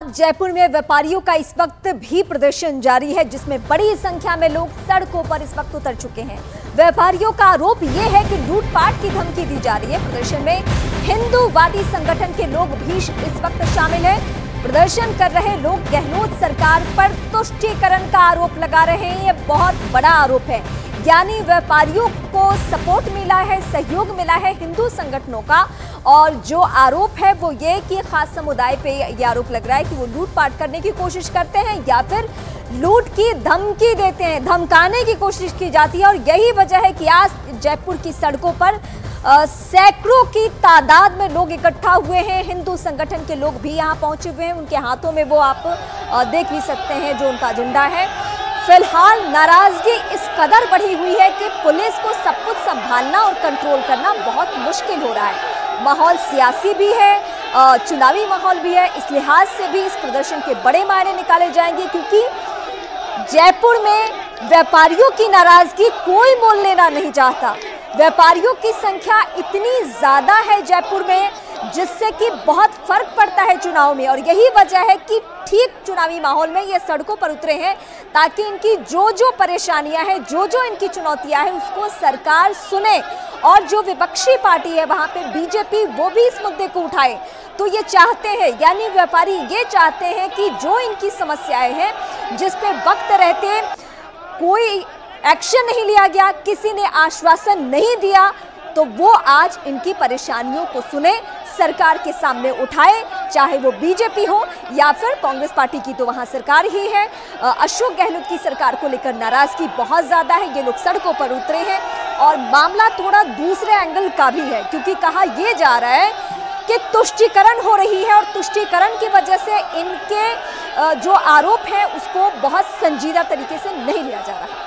जयपुर में व्यापारियों का इस वक्त भी प्रदर्शन जारी है, जिसमें बड़ी संख्या में लोग सड़कों पर इस वक्त उतर चुके हैं। व्यापारियों का आरोप यह है कि लूटपाट की धमकी दी जा रही है। प्रदर्शन में हिंदूवादी संगठन के लोग भी इस वक्त शामिल हैं। प्रदर्शन कर रहे लोग गहलोत सरकार पर तुष्टीकरण का आरोप लगा रहे हैं। यह बहुत बड़ा आरोप है, यानी व्यापारियों को सपोर्ट मिला है, सहयोग मिला है हिंदू संगठनों का। और जो आरोप है वो ये कि खास समुदाय पे ये आरोप लग रहा है कि वो लूटपाट करने की कोशिश करते हैं या फिर लूट की धमकी देते हैं, धमकाने की कोशिश की जाती है। और यही वजह है कि आज जयपुर की सड़कों पर सैकड़ों की तादाद में लोग इकट्ठा हुए हैं। हिंदू संगठन के लोग भी यहाँ पहुंचे हुए हैं। उनके हाथों में वो आप देख भी सकते हैं जो उनका झंडा है। फिलहाल नाराजगी इस कदर बढ़ी हुई है कि पुलिस को सब कुछ संभालना और कंट्रोल करना बहुत मुश्किल हो रहा है। माहौल सियासी भी है, चुनावी माहौल भी है। इस लिहाज से भी इस प्रदर्शन के बड़े मायने निकाले जाएंगे, क्योंकि जयपुर में व्यापारियों की नाराजगी कोई मोल लेना नहीं चाहता। व्यापारियों की संख्या इतनी ज्यादा है जयपुर में, जिससे कि बहुत फर्क पड़ता है चुनाव में। और यही वजह है कि ठीक चुनावी माहौल में ये सड़कों पर उतरे हैं, ताकि इनकी जो परेशानियां हैं, जो इनकी चुनौतियां हैं, उसको सरकार सुने। और जो विपक्षी पार्टी है वहां पे बीजेपी, वो भी इस मुद्दे को उठाए। तो ये चाहते हैं, यानी व्यापारी ये चाहते हैं कि जो इनकी समस्याएं हैं, जिस पे वक्त रहते कोई एक्शन नहीं लिया गया, किसी ने आश्वासन नहीं दिया, तो वो आज इनकी परेशानियों को सुने, सरकार के सामने उठाए, चाहे वो बीजेपी हो या फिर कांग्रेस पार्टी की तो वहां सरकार ही है। अशोक गहलोत की सरकार को लेकर नाराजगी बहुत ज्यादा है। ये लोग सड़कों पर उतरे हैं और मामला थोड़ा दूसरे एंगल का भी है, क्योंकि कहा यह जा रहा है कि तुष्टीकरण हो रही है और तुष्टीकरण की वजह से इनके जो आरोप है उसको बहुत संजीदा तरीके से नहीं लिया जा रहा।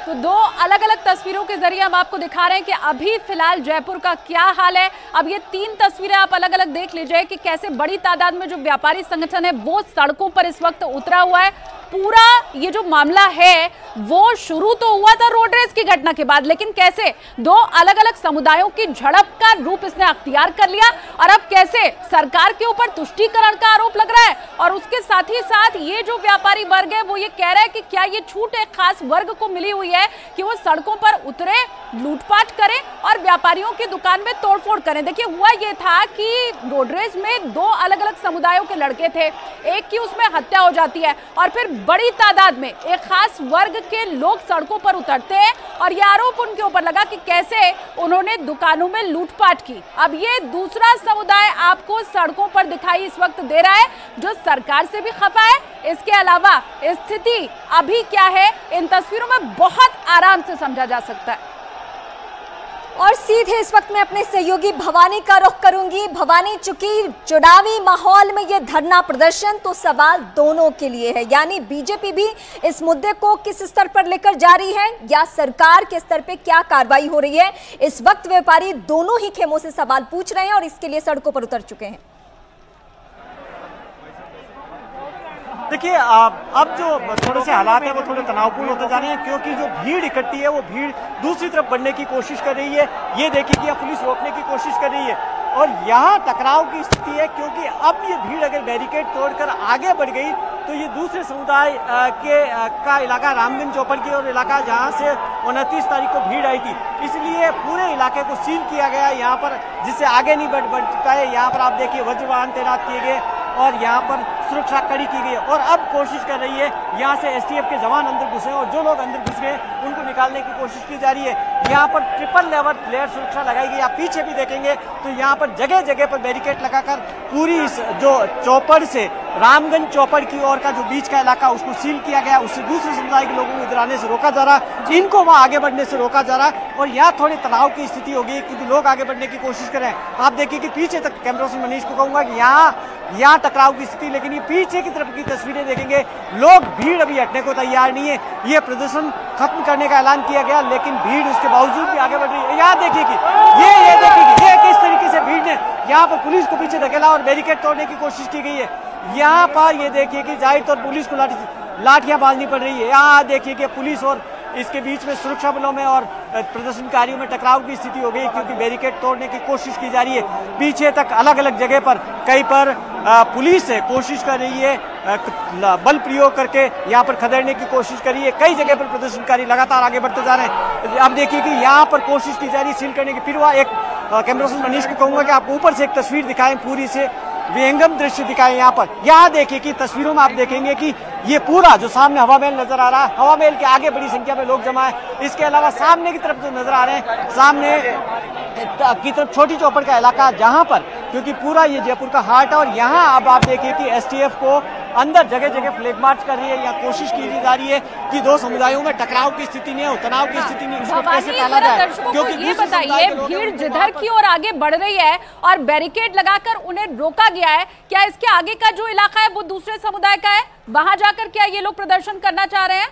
तो दो अलग अलग तस्वीरों के जरिए हम आपको दिखा रहे हैं कि अभी फिलहाल जयपुर का क्या हाल है। अब ये तीन तस्वीरें आप अलग अलग देख लीजिए कि कैसे बड़ी तादाद में जो व्यापारी संगठन है वो सड़कों पर इस वक्त उतरा हुआ है। पूरा ये जो मामला है वो शुरू तो हुआ था रोड रेस की घटना के बाद, लेकिन कैसे दो अलग अलग समुदायों की झड़प का रूप इसने अख्तियार कर लिया। और अब कैसे सरकार के ऊपर तुष्टीकरण का आरोप लग रहा है, और उसके साथ ही साथ ये जो व्यापारी वर्ग है वो ये कह रहा है कि क्या ये छूट एक खास वर्ग को मिली हुई है कि वो सड़कों पर उतरे, लूटपाट करें और व्यापारियों की दुकान में तोड़फोड़ करें। देखिए हुआ ये था कि रोड रेस में दो अलग अलग समुदायों के लड़के थे, एक की उसमें हत्या हो जाती है और फिर बड़ी तादाद में एक खास वर्ग के लोग सड़कों पर उतरते हैं और यह आरोप उनके ऊपर लगा कि कैसे उन्होंने दुकानों में लूटपाट की। अब ये दूसरा समुदाय आपको सड़कों पर दिखाई इस वक्त दे रहा है, जो सरकार से भी खफा है। इसके अलावा स्थिति अभी क्या है इन तस्वीरों में बहुत आराम से समझा जा सकता है। और सीधे इस वक्त मैं अपने सहयोगी भवानी का रुख करूंगी। भवानी, चूंकि चुनावी माहौल में ये धरना प्रदर्शन तो सवाल दोनों के लिए है, यानी बीजेपी भी इस मुद्दे को किस स्तर पर लेकर जा रही है या सरकार के स्तर पे क्या कार्रवाई हो रही है। इस वक्त व्यापारी दोनों ही खेमों से सवाल पूछ रहे हैं और इसके लिए सड़कों पर उतर चुके हैं। देखिए अब जो थोड़े से हालात है वो थोड़े तनावपूर्ण होते जा रहे हैं, क्योंकि जो भीड़ इकट्ठी है वो भीड़ दूसरी तरफ बढ़ने की कोशिश कर रही है। ये देखिए कि पुलिस रोकने की कोशिश कर रही है और यहाँ टकराव की स्थिति है, क्योंकि अब ये भीड़ अगर बैरिकेड तोड़कर आगे बढ़ गई तो ये दूसरे समुदाय का इलाका रामगंज चौपड़ की और इलाका जहाँ से 29 तारीख को भीड़ आई थी, इसलिए पूरे इलाके को सील किया गया यहाँ पर, जिससे आगे नहीं बढ़ चुका है। यहाँ पर आप देखिए वज्र वाहन तैनात किए गए और यहाँ पर सुरक्षा कड़ी की गई और अब कोशिश कर रही है यहाँ से एसटीएफ के जवान अंदर घुसे और जो लोग अंदर घुस गए उनको निकालने की कोशिश की जा रही है। यहाँ पर ट्रिपल लेयर सुरक्षा लगाई गई। आप पीछे भी देखेंगे तो यहाँ पर जगह जगह पर बैरिकेड लगाकर पूरी इस जो चौपड़ से रामगंज चौपड़ की ओर का जो बीच का इलाका उसको सील किया गया। उससे दूसरे समुदाय के लोगों को इधर आने से रोका जा रहा, इनको वहाँ आगे बढ़ने से रोका जा रहा और यहाँ थोड़ी तनाव की स्थिति होगी क्योंकि लोग आगे बढ़ने की कोशिश कर रहे हैं। आप देखिए कि पीछे तक कैमरा से मनीष को कहूँगा कि यहाँ टकराव की स्थिति, लेकिन ये पीछे की तरफ की तस्वीरें देखेंगे लोग भीड़ अभी हटने को तैयार नहीं है। ये प्रदर्शन खत्म करने का ऐलान किया गया, लेकिन भीड़ उसके बावजूद भी आगे बढ़ रही है। यहाँ देखिए कि ये देखिए कि ये किस तरीके से भीड़ ने यहाँ पर पुलिस को पीछे धकेला और बैरिकेड तोड़ने की कोशिश की गई है। यहाँ पर ये देखिए कि जाहिर तौर पुलिस को लाठियां बांधनी पड़ रही है। यहाँ देखिए कि पुलिस और इसके बीच में सुरक्षा बलों में और प्रदर्शनकारियों में टकराव की स्थिति हो गई, क्योंकि बैरिकेड तोड़ने की कोशिश की जा रही है। पीछे तक अलग अलग जगह पर कई पर पुलिस कोशिश कर रही है, बल प्रयोग करके यहाँ पर खदेड़ने की कोशिश कर रही है। कई जगह पर प्रदर्शनकारी लगातार आगे बढ़ते जा रहे हैं। अब देखिए कि यहाँ पर कोशिश की जा रही है सील करने की। फिर वह एक कैमरा पर्सन मनीष को कहूंगा कि आपको ऊपर से एक तस्वीर दिखाएं, पूरी से विहंगम दृश्य दिखाएं। यहाँ पर यहाँ देखिए कि तस्वीरों में आप देखेंगे कि ये पूरा जो सामने हवा महल नजर आ रहा है, हवा महल के आगे बड़ी संख्या में लोग जमा है। इसके अलावा सामने की तरफ जो नजर आ रहे हैं, सामने की तरफ छोटी चौपड़ का इलाका, जहां पर क्योंकि पूरा ये जयपुर का हार्ट है, और यहाँ अब आप देखिए कि एसटीएफ को अंदर जगह जगह फ्लैग मार्च कर रही है। यहाँ कोशिश की जा रही है कि दो समुदायों में टकराव की स्थिति नहीं हो, तनाव की स्थिति नहीं, इसको कैसे टाला जाए। क्योंकि ये बताइए, भीड़ जिधर की ओर आगे बढ़ रही है और बैरिकेड लगाकर उन्हें रोका गया है, क्या इसके आगे का जो इलाका है वो दूसरे समुदाय का है? वहां जाकर क्या ये लोग प्रदर्शन करना चाह रहे हैं?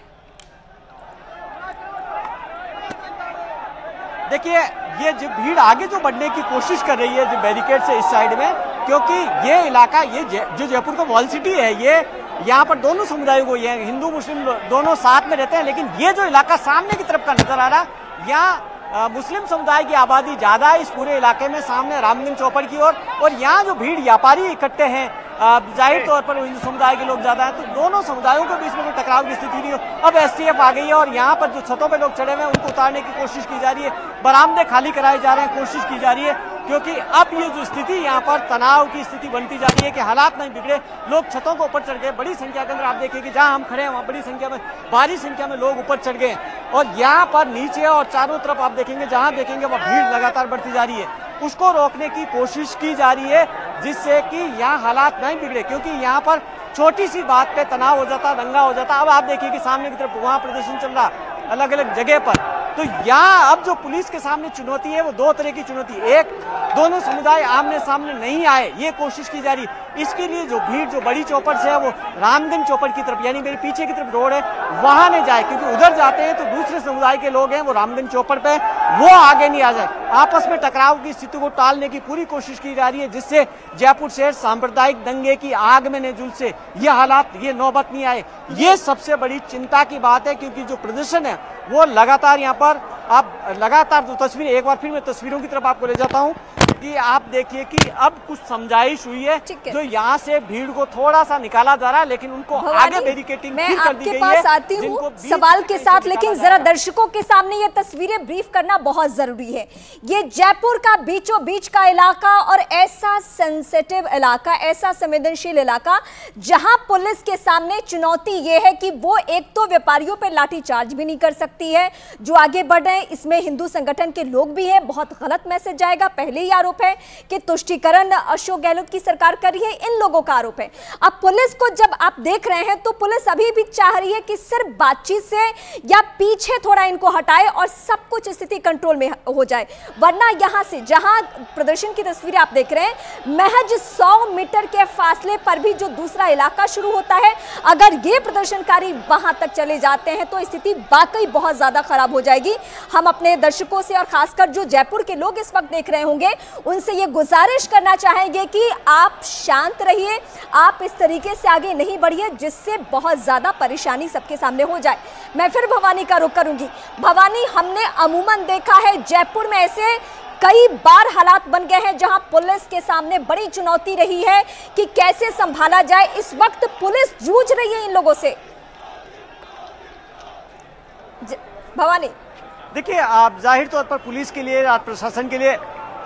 देखिए, ये जो भीड़ आगे जो बढ़ने की कोशिश कर रही है जो बैरिकेड से इस साइड में, क्योंकि ये इलाका, ये जो जयपुर का वॉल सिटी है, ये यहाँ पर दोनों समुदायों को, ये हिंदू मुस्लिम दोनों साथ में रहते हैं। लेकिन ये जो इलाका सामने की तरफ का नजर आ रहा, यहाँ मुस्लिम समुदाय की आबादी ज्यादा है इस पूरे इलाके में, सामने रामगंज चौपड़ की ओर। और यहाँ जो भीड़ व्यापारी इकट्ठे हैं, जाहिर तौर पर हिंदू समुदाय के लोग ज्यादा हैं, तो दोनों समुदायों के बीच में कोई टकराव की स्थिति नहीं हो। अब एसटीएफ आ गई है और यहाँ पर जो छतों पे लोग चढ़े हुए हैं उनको उतारने की कोशिश की जा रही है, बरामदे खाली कराए जा रहे हैं, कोशिश की जा रही है। क्योंकि अब ये जो स्थिति यहाँ पर तनाव की स्थिति बनती जा रही है कि हालात नहीं बिगड़े, लोग छतों को ऊपर चढ़ गए। बड़ी संख्या के अंदर आप देखिए कि जहाँ हम खड़े हैं वहाँ बड़ी संख्या में, भारी संख्या में लोग ऊपर चढ़ गए, और यहाँ पर नीचे और चारों तरफ आप देखेंगे, जहाँ देखेंगे वह भीड़ लगातार बढ़ती जा रही है। उसको रोकने की कोशिश की जा रही है जिससे कि यहाँ हालात नहीं बिगड़े, क्योंकि यहाँ पर छोटी सी बात पे तनाव हो जाता, दंगा हो जाता। अब आप देखिए कि सामने की तरफ वहाँ प्रदर्शन चल रहा अलग अलग जगह पर। तो यहाँ अब जो पुलिस के सामने चुनौती है वो दो तरह की चुनौती है। एक, दोनों समुदाय आमने सामने नहीं आए, ये कोशिश की जा रही। इसके लिए जो भीड़ जो बड़ी चौपड़ से है वो रामगंज चौपड़ की तरफ, यानी मेरे पीछे की तरफ रोड है, वहां नहीं जाए, क्योंकि उधर जाते हैं तो दूसरे समुदाय के लोग हैं वो रामगंज चौपड़ पे, वो आगे नहीं आ जाए। आपस में टकराव की स्थिति को टालने की पूरी कोशिश की जा रही है, जिससे जयपुर शहर सांप्रदायिक दंगे की आग में न झुलसे, ये हालात, ये नौबत नहीं आए। ये सबसे बड़ी चिंता की बात है, क्योंकि जो प्रदर्शन है वो लगातार यहाँ पर आप लगातार जो तस्वीरें, एक बार फिर मैं तस्वीरों की तरफ आपको ले जाता हूँ कि आप देखिए कि अब कुछ समझाइश हुई है, जो यहाँ से भीड़ को थोड़ा सा निकाला जा रहा है, लेकिन उनको आगे बैरिकेडिंग फिर कर दी गई है। मैं आपके पास आती हूँ सवाल के साथ, लेकिन जरा दर्शकों के सामने ये तस्वीरें ब्रीफ करना बहुत जरूरी है। ये जयपुर का बीचों बीच का इलाका और ऐसा सेंसिटिव इलाका, ऐसा संवेदनशील इलाका, जहां पुलिस के सामने चुनौती ये है कि वो एक तो व्यापारियों पर लाठीचार्ज भी नहीं कर सकती है जो आगे बढ़ रहे हैं। इसमें हिंदू संगठन के लोग भी हैं, बहुत गलत मैसेज जाएगा। पहले ही आरोप है कि तुष्टीकरण अशोक गहलोत की सरकार कर रही है, इन लोगों का आरोप है। अब पुलिस को जब आप देख रहे हैं तो पुलिस अभी भी चाह रही है कि सिर्फ बातचीत से या पीछे थोड़ा इनको हटाए और सब कुछ स्थिति कंट्रोल में हो जाए, वरना यहां से जहां प्रदर्शन की तस्वीरें आप देख रहे हैं, महज 100 मीटर के फासले पर भी जो दूसरा इलाका शुरू होता है, अगर ये प्रदर्शनकारी वहां तक चले जाते हैं तो स्थिति वाकई बहुत ज्यादा खराब हो जाएगी। हम अपने दर्शकों से और खासकर जो जयपुर के लोग इस वक्त देख रहे होंगे उनसे ये गुजारिश करना चाहेंगे कि आप शांत रहिए, आप इस तरीके से आगे नहीं बढ़िए जिससे बहुत ज्यादा परेशानी सबके सामने हो जाए। मैं फिर भवानी का रुख करूंगी। भवानी, हमने अमूमन देखा है जयपुर में ऐसे कई बार हालात बन गए हैं जहां पुलिस के सामने बड़ी चुनौती रही है कि कैसे संभाला जाए। इस वक्त पुलिस जूझ रही है इन लोगों से। भवानी, देखिए, आप जाहिर तौर पर पुलिस के लिए, प्रशासन के लिए,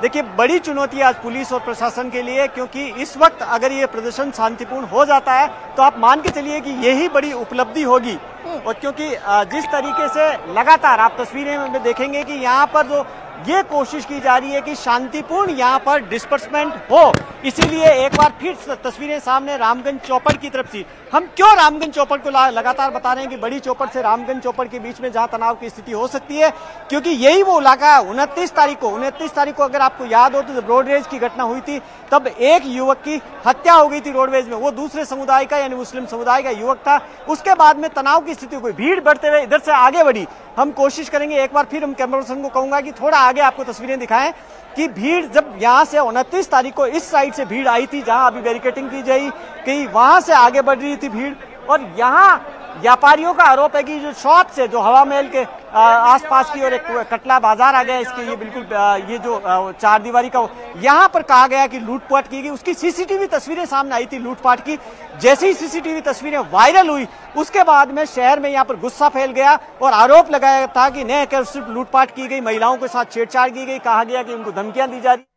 देखिए बड़ी चुनौती आज पुलिस और प्रशासन के लिए, क्योंकि इस वक्त अगर ये प्रदर्शन शांतिपूर्ण हो जाता है तो आप मान के चलिए कि यही बड़ी उपलब्धि होगी। और क्योंकि जिस तरीके से लगातार आप तस्वीरें में देखेंगे कि यहाँ पर जो ये कोशिश की जा रही है कि शांतिपूर्ण यहाँ पर डिस्पर्समेंट हो, इसीलिए एक बार फिर तस्वीरें सामने रामगंज चौपड़ की तरफ से। हम क्यों रामगंज चौपड़ को लगातार बता रहे हैं कि बड़ी चौपड़ से रामगंज चौपड़ के बीच में जहां तनाव की स्थिति हो सकती है, क्योंकि यही वो इलाका है। 29 तारीख को अगर आपको याद हो तो जब रोडवेज की घटना हुई थी तब एक युवक की हत्या हो गई थी रोडवेज में, वो दूसरे समुदाय का यानी मुस्लिम समुदाय का युवक था। उसके बाद में तनाव की स्थिति हुई, भीड़ बढ़ते हुए इधर से आगे बढ़ी। हम कोशिश करेंगे, एक बार फिर हम कैमरा पर्सन को कहूंगा कि थोड़ा आगे आपको तस्वीरें दिखाएं कि भीड़ जब यहाँ से 29 तारीख को इस साइड से भीड़ आई थी जहां अभी बैरिकेडिंग की गई, वहां से आगे बढ़ रही थी भीड़, और यहाँ व्यापारियों का आरोप है कि जो शॉप से जो हवा महल के आसपास की और एक कटला बाजार आ गया, इसके ये बिल्कुल ये जो चार दीवारी का यहाँ पर कहा गया कि लूटपाट की गई। उसकी सीसीटीवी तस्वीरें सामने आई थी लूटपाट की। जैसे ही सीसीटीवी तस्वीरें वायरल हुई उसके बाद में शहर में यहाँ पर गुस्सा फैल गया और आरोप लगाया था कि न केवल सिर्फ लूटपाट की गई, महिलाओं के साथ छेड़छाड़ की गई, कहा गया कि उनको धमकियां दी जा रही।